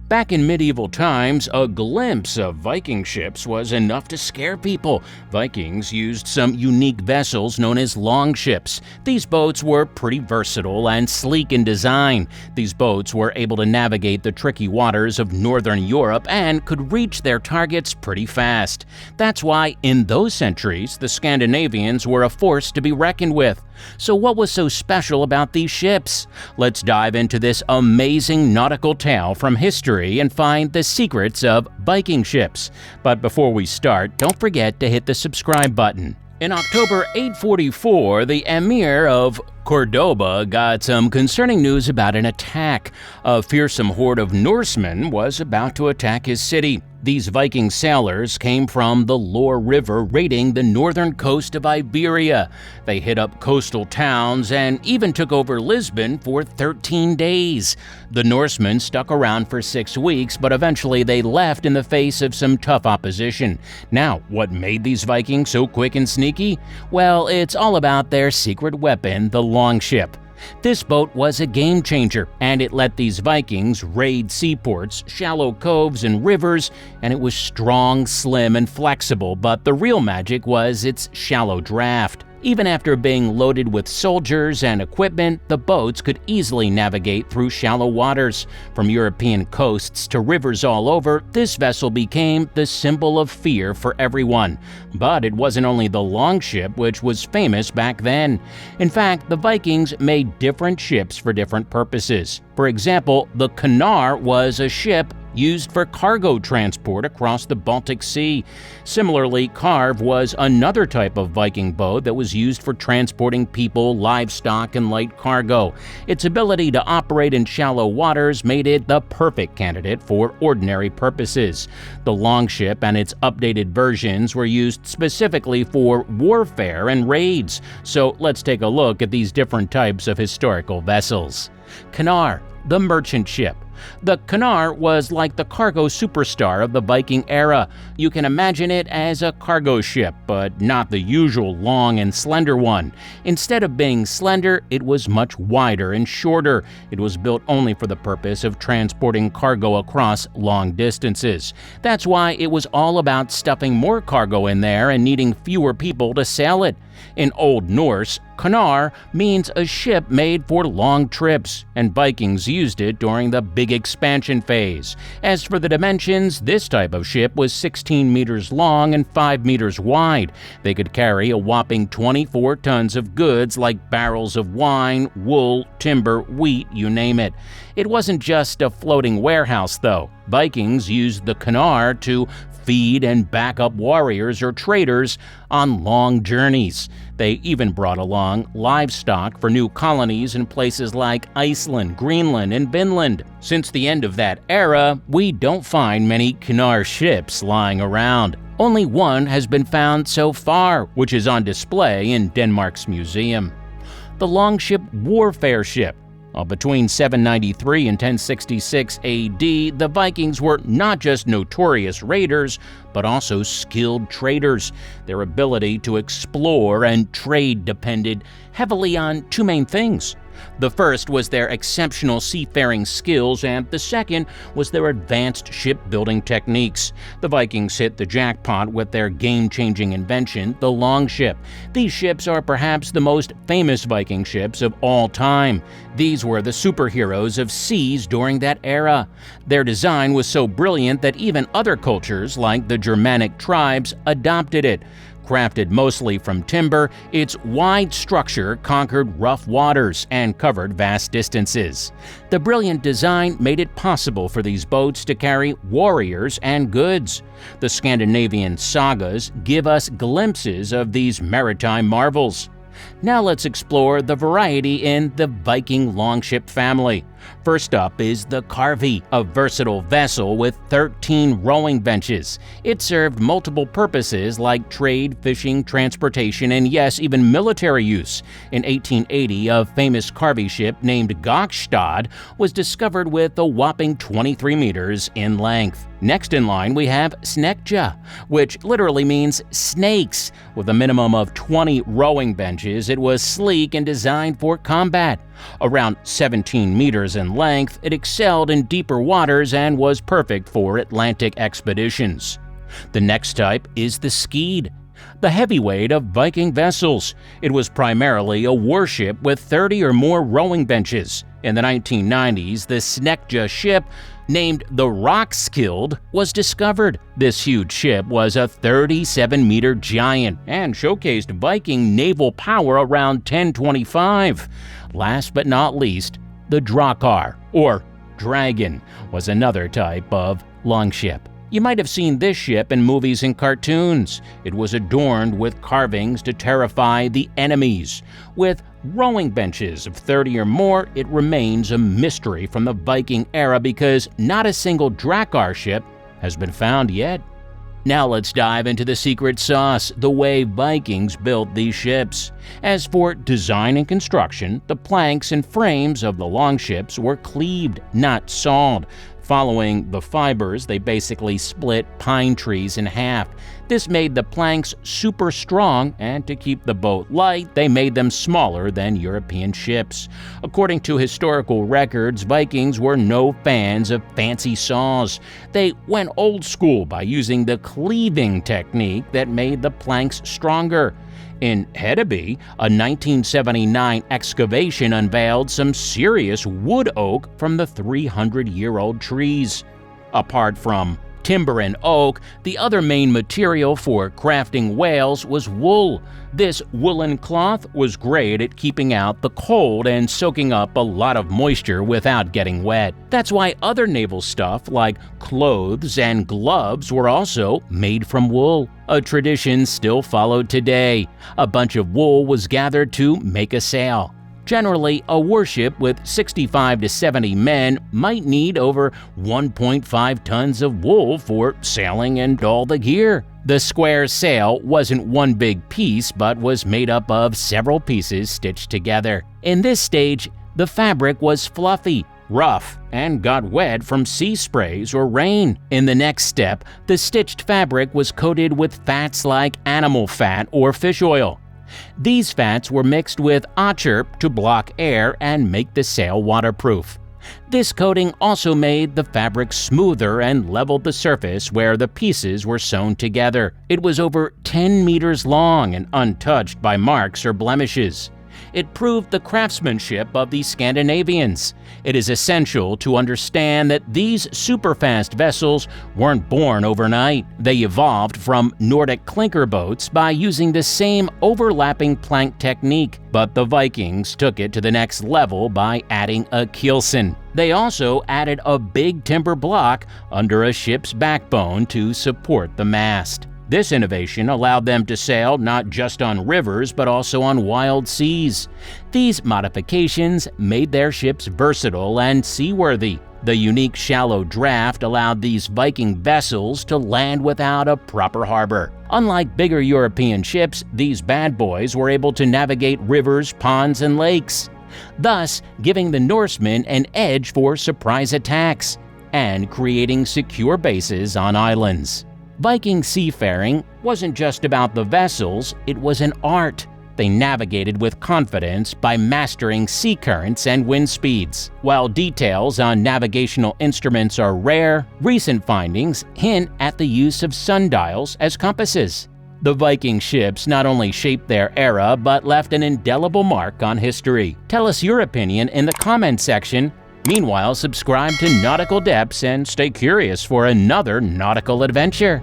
Back in medieval times, a glimpse of Viking ships was enough to scare people. Vikings used some unique vessels known as Longships. These boats were pretty versatile and sleek in design. These boats were able to navigate the tricky waters of northern Europe and could reach their targets pretty fast. That's why, in those centuries, the Scandinavians were a force to be reckoned with. So what was so special about these ships? Let's dive into this amazing nautical tale from history and find the secrets of Viking ships. But before we start, don't forget to hit the subscribe button. In October 844, the Emir of Cordoba got some concerning news about an attack. A fearsome horde of Norsemen was about to attack his city. These Viking sailors came from the Loire River raiding the northern coast of Iberia. They hit up coastal towns and even took over Lisbon for 13 days. The Norsemen stuck around for 6 weeks, but eventually they left in the face of some tough opposition. Now, what made these Vikings so quick and sneaky? Well, it's all about their secret weapon, the Longship. This boat was a game changer, and it let these Vikings raid seaports, shallow coves, and rivers, and it was strong, slim, and flexible, but the real magic was its shallow draft. Even after being loaded with soldiers and equipment, the boats could easily navigate through shallow waters. From European coasts to rivers all over, this vessel became the symbol of fear for everyone. But it wasn't only the Longship which was famous back then. In fact, the Vikings made different ships for different purposes. For example, the Knarr was a ship used for cargo transport across the Baltic Sea. Similarly, Carve was another type of Viking boat that was used for transporting people, livestock, and light cargo. Its ability to operate in shallow waters made it the perfect candidate for ordinary purposes. The Longship and its updated versions were used specifically for warfare and raids. So let's take a look at these different types of historical vessels. Knarr, the merchant ship. The Knarr was like the cargo superstar of the Viking era. You can imagine it as a cargo ship, but not the usual long and slender one. Instead of being slender, it was much wider and shorter. It was built only for the purpose of transporting cargo across long distances. That's why it was all about stuffing more cargo in there and needing fewer people to sail it. In Old Norse, Knarr means a ship made for long trips, and Vikings used it during the Big Expansion phase. As for the dimensions, this type of ship was 16 meters long and 5 meters wide. They could carry a whopping 24 tons of goods like barrels of wine, wool, timber, wheat, you name it. It wasn't just a floating warehouse, though. Vikings used the Knarr to feed and back up warriors or traders on long journeys. They even brought along livestock for new colonies in places like Iceland, Greenland, and Vinland. Since the end of that era, we don't find many Knarr ships lying around. Only one has been found so far, which is on display in Denmark's museum. The Longship warfare ship. Between 793 and 1066 AD, the Vikings were not just notorious raiders, but also skilled traders. Their ability to explore and trade depended heavily on two main things. The first was their exceptional seafaring skills, and the second was their advanced shipbuilding techniques. The Vikings hit the jackpot with their game-changing invention, the Longship. These ships are perhaps the most famous Viking ships of all time. These were the superheroes of seas during that era. Their design was so brilliant that even other cultures, like the Germanic tribes, adopted it. Crafted mostly from timber, its wide structure conquered rough waters and covered vast distances. The brilliant design made it possible for these boats to carry warriors and goods. The Scandinavian sagas give us glimpses of these maritime marvels. Now let's explore the variety in the Viking Longship family. First up is the Karvi, a versatile vessel with 13 rowing benches. It served multiple purposes like trade, fishing, transportation, and yes, even military use. In 1880, a famous Karvi ship named Gokstad was discovered with a whopping 23 meters in length. Next in line, we have Snekja, which literally means snakes. With a minimum of 20 rowing benches, it was sleek and designed for combat. Around 17 meters in length, it excelled in deeper waters and was perfect for Atlantic expeditions. The next type is the skeed, the heavyweight of Viking vessels. It was primarily a warship with 30 or more rowing benches. In the 1990s, the Snekja ship, named the Rockskild, was discovered. This huge ship was a 37-meter giant and showcased Viking naval power around 1025. Last but not least, the Drakkar, or dragon, was another type of longship. You might have seen this ship in movies and cartoons. It was adorned with carvings to terrify the enemies. With rowing benches of 30 or more, it remains a mystery from the Viking era because not a single Drakkar ship has been found yet. Now let's dive into the secret sauce, the way Vikings built these ships. As for design and construction, the planks and frames of the longships were cleaved, not sawed. Following the fibers, they basically split pine trees in half. This made the planks super strong, and to keep the boat light, they made them smaller than European ships. According to historical records, Vikings were no fans of fancy saws. They went old school by using the cleaving technique that made the planks stronger. In Hedeby, a 1979 excavation unveiled some serious wood oak from the 300-year-old trees. Apart from timber and oak, the other main material for crafting whales was wool. This woolen cloth was great at keeping out the cold and soaking up a lot of moisture without getting wet. That's why other naval stuff like clothes and gloves were also made from wool, a tradition still followed today. A bunch of wool was gathered to make a sail. Generally, a warship with 65 to 70 men might need over 1.5 tons of wool for sailing and all the gear. The square sail wasn't one big piece but was made up of several pieces stitched together. In this stage, the fabric was fluffy, rough, and got wet from sea sprays or rain. In the next step, the stitched fabric was coated with fats like animal fat or fish oil. These fats were mixed with acherp to block air and make the sail waterproof. This coating also made the fabric smoother and leveled the surface where the pieces were sewn together. It was over 10 meters long and untouched by marks or blemishes. It proved the craftsmanship of the Scandinavians. It is essential to understand that these superfast vessels weren't born overnight. They evolved from Nordic clinker boats by using the same overlapping plank technique, but the Vikings took it to the next level by adding a keelson. They also added a big timber block under a ship's backbone to support the mast. This innovation allowed them to sail not just on rivers but also on wild seas. These modifications made their ships versatile and seaworthy. The unique shallow draft allowed these Viking vessels to land without a proper harbor. Unlike bigger European ships, these bad boys were able to navigate rivers, ponds, and lakes, thus giving the Norsemen an edge for surprise attacks and creating secure bases on islands. Viking seafaring wasn't just about the vessels, it was an art. They navigated with confidence by mastering sea currents and wind speeds. While details on navigational instruments are rare, recent findings hint at the use of sundials as compasses. The Viking ships not only shaped their era but left an indelible mark on history. Tell us your opinion in the comment section. Meanwhile, subscribe to Nautical Depths and stay curious for another nautical adventure.